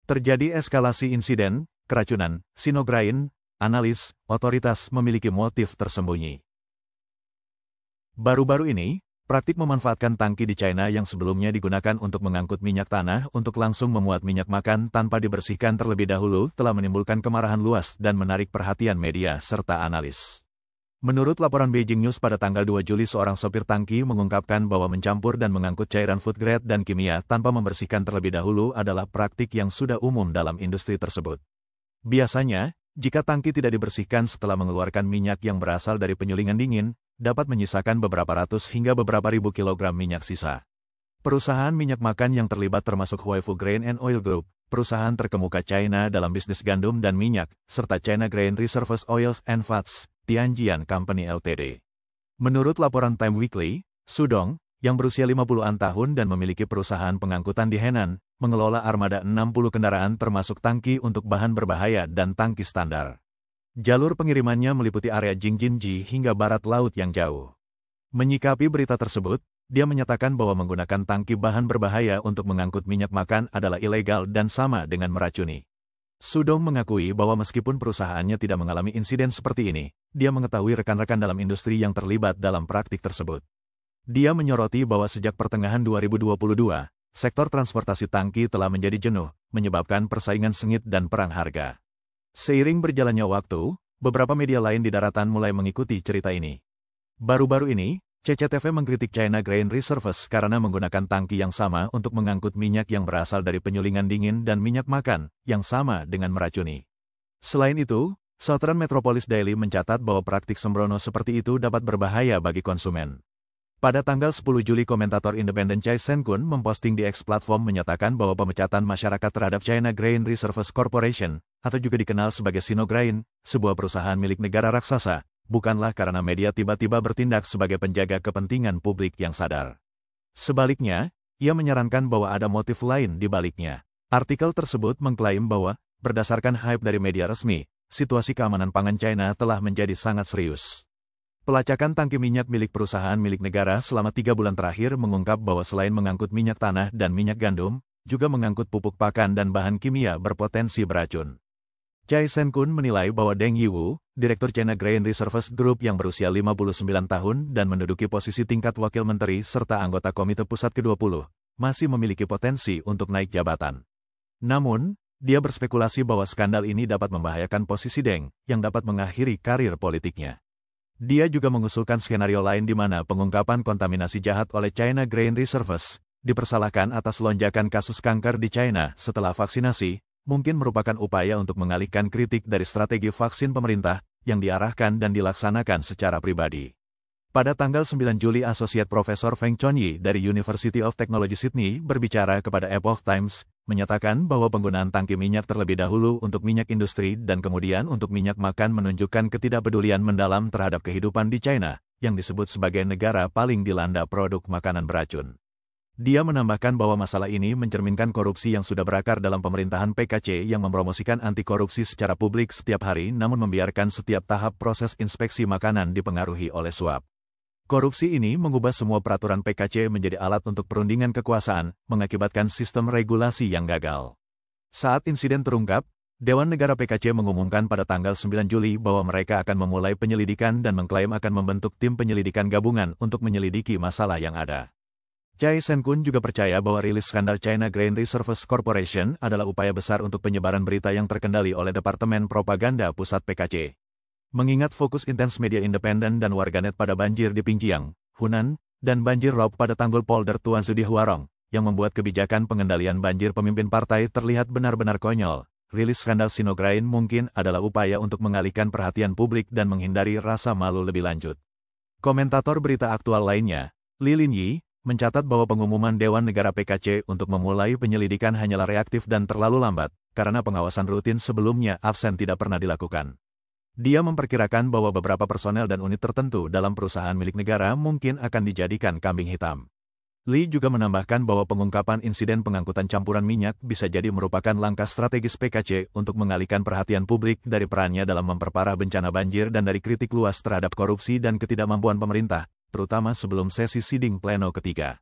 Terjadi eskalasi insiden, keracunan, Sinograin, analis, otoritas memiliki motif tersembunyi. Baru-baru ini, praktik memanfaatkan tangki di China yang sebelumnya digunakan untuk mengangkut minyak tanah untuk langsung memuat minyak makan tanpa dibersihkan terlebih dahulu telah menimbulkan kemarahan luas dan menarik perhatian media serta analis. Menurut laporan Beijing News pada tanggal 2 Juli seorang sopir tangki mengungkapkan bahwa mencampur dan mengangkut cairan food grade dan kimia tanpa membersihkan terlebih dahulu adalah praktik yang sudah umum dalam industri tersebut. Biasanya, jika tangki tidak dibersihkan setelah mengeluarkan minyak yang berasal dari penyulingan dingin, dapat menyisakan beberapa ratus hingga beberapa ribu kilogram minyak sisa. Perusahaan minyak makan yang terlibat termasuk Huaifu Grain and Oil Group, perusahaan terkemuka China dalam bisnis gandum dan minyak, serta China Grain Reserves Oils and Fats, Tianjian Company Ltd. Menurut laporan Time Weekly, Sudong, yang berusia 50-an tahun dan memiliki perusahaan pengangkutan di Henan, mengelola armada 60 kendaraan termasuk tangki untuk bahan berbahaya dan tangki standar. Jalur pengirimannya meliputi area Jingjinji hingga barat laut yang jauh. Menyikapi berita tersebut, dia menyatakan bahwa menggunakan tangki bahan berbahaya untuk mengangkut minyak makan adalah ilegal dan sama dengan meracuni. Sudong mengakui bahwa meskipun perusahaannya tidak mengalami insiden seperti ini, dia mengetahui rekan-rekan dalam industri yang terlibat dalam praktik tersebut. Dia menyoroti bahwa sejak pertengahan 2022, sektor transportasi tangki telah menjadi jenuh, menyebabkan persaingan sengit dan perang harga. Seiring berjalannya waktu, beberapa media lain di daratan mulai mengikuti cerita ini. Baru-baru ini, CCTV mengkritik China Grain Reserves karena menggunakan tangki yang sama untuk mengangkut minyak yang berasal dari penyulingan dingin dan minyak makan, yang sama dengan meracuni. Selain itu, Southern Metropolis Daily mencatat bahwa praktik sembrono seperti itu dapat berbahaya bagi konsumen. Pada tanggal 10 Juli komentator independen Chai Sen-kun memposting di X platform menyatakan bahwa pemecatan masyarakat terhadap China Grain Reserves Corporation, atau juga dikenal sebagai Sinograin, sebuah perusahaan milik negara raksasa, bukanlah karena media tiba-tiba bertindak sebagai penjaga kepentingan publik yang sadar. Sebaliknya, ia menyarankan bahwa ada motif lain di baliknya. Artikel tersebut mengklaim bahwa, berdasarkan hype dari media resmi, situasi keamanan pangan China telah menjadi sangat serius. Pelacakan tangki minyak milik perusahaan milik negara selama 3 bulan terakhir mengungkap bahwa selain mengangkut minyak tanah dan minyak gandum, juga mengangkut pupuk pakan dan bahan kimia berpotensi beracun. Chai Sen-kun menilai bahwa Deng Yiwu, Direktur China Grain Reserves Group yang berusia 59 tahun dan menduduki posisi tingkat wakil menteri serta anggota Komite Pusat ke-20, masih memiliki potensi untuk naik jabatan. Namun, dia berspekulasi bahwa skandal ini dapat membahayakan posisi Deng, yang dapat mengakhiri karir politiknya. Dia juga mengusulkan skenario lain di mana pengungkapan kontaminasi jahat oleh China Grain Reserves dipersalahkan atas lonjakan kasus kanker di China setelah vaksinasi, mungkin merupakan upaya untuk mengalihkan kritik dari strategi vaksin pemerintah yang diarahkan dan dilaksanakan secara pribadi. Pada tanggal 9 Juli Asosiat Profesor Feng Chonyi dari University of Technology Sydney berbicara kepada Epoch Times, menyatakan bahwa penggunaan tangki minyak terlebih dahulu untuk minyak industri dan kemudian untuk minyak makan menunjukkan ketidakpedulian mendalam terhadap kehidupan di China, yang disebut sebagai negara paling dilanda produk makanan beracun. Dia menambahkan bahwa masalah ini mencerminkan korupsi yang sudah berakar dalam pemerintahan PKC yang mempromosikan anti korupsi secara publik setiap hari namun membiarkan setiap tahap proses inspeksi makanan dipengaruhi oleh suap. Korupsi ini mengubah semua peraturan PKC menjadi alat untuk perundingan kekuasaan, mengakibatkan sistem regulasi yang gagal. Saat insiden terungkap, Dewan Negara PKC mengumumkan pada tanggal 9 Juli bahwa mereka akan memulai penyelidikan dan mengklaim akan membentuk tim penyelidikan gabungan untuk menyelidiki masalah yang ada. Chai Sen-kun juga percaya bahwa rilis skandal China Grain Reserves Corporation adalah upaya besar untuk penyebaran berita yang terkendali oleh Departemen Propaganda Pusat PKC. Mengingat fokus intens media independen dan warganet pada banjir di Pingjiang, Hunan, dan banjir rob pada Tanggul Polder Tuan Sudi Huarong, yang membuat kebijakan pengendalian banjir pemimpin partai terlihat benar-benar konyol, rilis skandal Sinograin mungkin adalah upaya untuk mengalihkan perhatian publik dan menghindari rasa malu lebih lanjut. Komentator berita aktual lainnya, Li Linyi, mencatat bahwa pengumuman Dewan Negara PKC untuk memulai penyelidikan hanyalah reaktif dan terlalu lambat, karena pengawasan rutin sebelumnya absen tidak pernah dilakukan. Dia memperkirakan bahwa beberapa personel dan unit tertentu dalam perusahaan milik negara mungkin akan dijadikan kambing hitam. Li juga menambahkan bahwa pengungkapan insiden pengangkutan campuran minyak bisa jadi merupakan langkah strategis PKC untuk mengalihkan perhatian publik dari perannya dalam memperparah bencana banjir dan dari kritik luas terhadap korupsi dan ketidakmampuan pemerintah, terutama sebelum sesi sidang pleno ketiga.